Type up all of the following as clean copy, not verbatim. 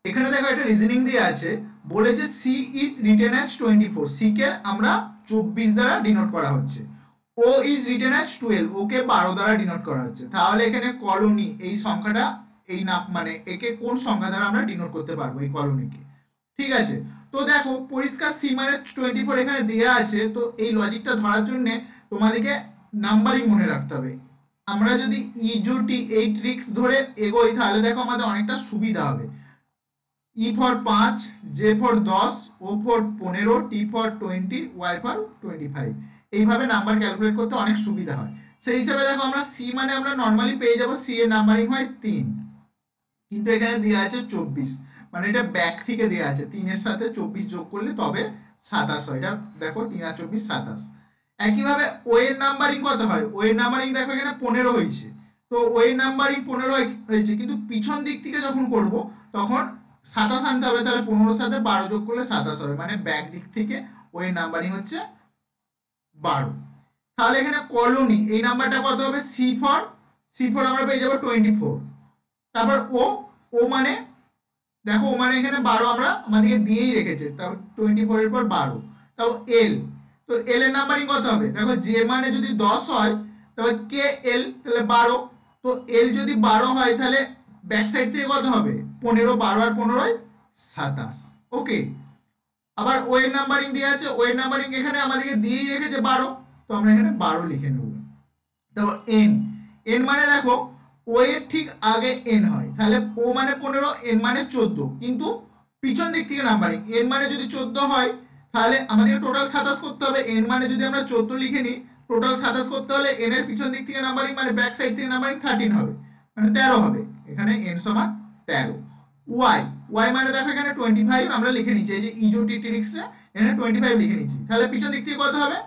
এখানে দেখো একটা রিজনিং দিয়ে আছে, বলেছে C is written as 24, C কে আমরা 24 দ্বারা ডিনোট করা হচ্ছে। ও ইজ রিটেন অ্যাজ 12, ওকে 12 দ্বারা ডিনোট করা হচ্ছে। তাহলে এখানে কলোনি এই সংখ্যাটা, এই নাম মানে একে কোন সংখ্যা দ্বারা আমরা ডিনোট করতে পারবো এই কলোনিকে। ঠিক আছে, তো দেখো পরিষ্কার সি মানে 24 এখানে দেওয়া আছে। তো এই লজিকটা ধরার জন্য তোমাদেরকে নাম্বারিং মনে রাখতে হবে। আমরা যদি ইজোটি এই ট্রিক্স ধরে এগোই তাহলে দেখো আমাদের অনেকটা সুবিধা হবে। E for 5, J for 10, O for 15, T for 20, Y for 25। এইভাবে নাম্বার ক্যালকুলেট করতে অনেক সুবিধা হয়। সেই হিসেবে দেখো আমরা সি মানে আমরা নর্মালি পেয়ে যাবো, সি এর নাম্বারিং হয় 3, কিন্তু এখানে দেওয়া আছে 24, মানে এটা ব্যাক থেকে দেওয়া আছে 3 এর সাথে 24 যোগ করলে তবে 27 হয়। এটা দেখো 3 আর 24 27। একইভাবে ও এর নাম্বারিং কত হয়, ও এর নাম্বারিং দেখো এখানে 15 হয়েছে। তো ও এর নাম্বারিং 15 হয়েছে, কিন্তু পিছন দিক থেকে যখন করব তখন 27 আনতে হবে। তাহলে 15 সাথে 12 যোগ করলে 27 হবে, মানে ব্যাক দিক থেকে ও এর নাম্বারিং হচ্ছে 12। তাহলে এখানে কলোনি এই নাম্বারটা কত হবে, সি ফর আমরা পেয়ে যাবো 24। তারপর ও, ও মানে দেখো ও মানে এখানে 12 আমরা আমাদেরকে দিয়েই রেখেছে, তাও 24 এর পর 12। তাও এল, তো এল এর নাম্বারিং কত হবে, দেখো জে মানে যদি 10 হয় তবে কে এল তাহলে 12। তো এল যদি 12 হয় তাহলে ব্যাক সাইড থেকে কত হবে, 15, 12 আর 15 27। ওকে, আবার ও এর নাম্বারিং দেওয়া আছে, ও এর নাম্বারিং এখানে আমাদেরকে দিয়েই রেখেছে 12, তো আমরা এখানে 12 লিখে নেব। তারপর এন, এন মানে দেখো ও এর ঠিক আগে এন হয়, তাহলে ও মানে 15, এন মানে 14, কিন্তু পিছন দিক থেকে নাম্বারিং এন মানে যদি 14 হয় তাহলে আমাদেরকে টোটাল 27 করতে হবে। এন মানে যদি আমরা 14 লিখে নিই, টোটাল 27 করতে হলে এন এর পিছন দিক থেকে নাম্বারিং মানে ব্যাক সাইড থেকে নাম্বারিং 13 হবে, মানে 13 হবে। এখানে এন সমান 13। ওয়াই, ওয়াই মানে দেখো এখানে 25 আমরা লিখে নিচ্ছি, এই যে ইজোটি ট্রিক্সে এখানে 25 লিখে নিচ্ছি। তাহলে পিছন দিক থেকে কত হবে,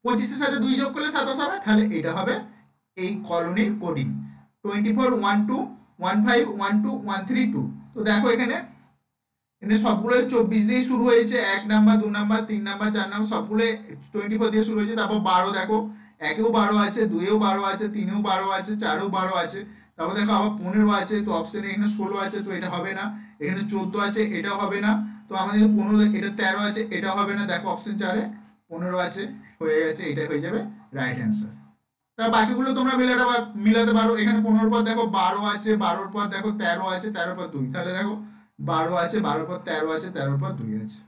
25 এর সাথে 2 যোগ করলে 27 হবে। তাহলে এটা হবে এই কলোনির কোডিং 24 12 15 12 132। তো দেখো এখানে এখানে সবগুলো 24 দিয়ে শুরু হয়েছে, 1 নাম্বার 2 নাম্বার 3 নাম্বার 4 নাম্বার সবগুলো 24 দিয়ে শুরু হয়েছে। তারপর 12 দেখো, একেও 12 আছে, দুইয়েও 12 আছে, তিনেও 12 আছে, চারেও 12 আছে। তারপর দেখো আবার 15 আছে, তো অপশনে এখানে 16 আছে, তো এটা হবে না। এখানে 14 আছে, এটাও হবে না। তো আমাদের 15, এটা 13 আছে, এটাও হবে না। দেখো অপশন 4-এ 15 আছে, হয়ে গেছে, এটাই হয়ে যাবে রাইট অ্যান্সার। তা বাকিগুলো তোমরা মিলাতে পারো। এখানে 15 পর দেখো 12 আছে, 12 পর দেখো 13 আছে, 13 পর 2, তাহলে দেখো 12 আছে, 12 পর 13 আছে, 13 পর 2 আছে।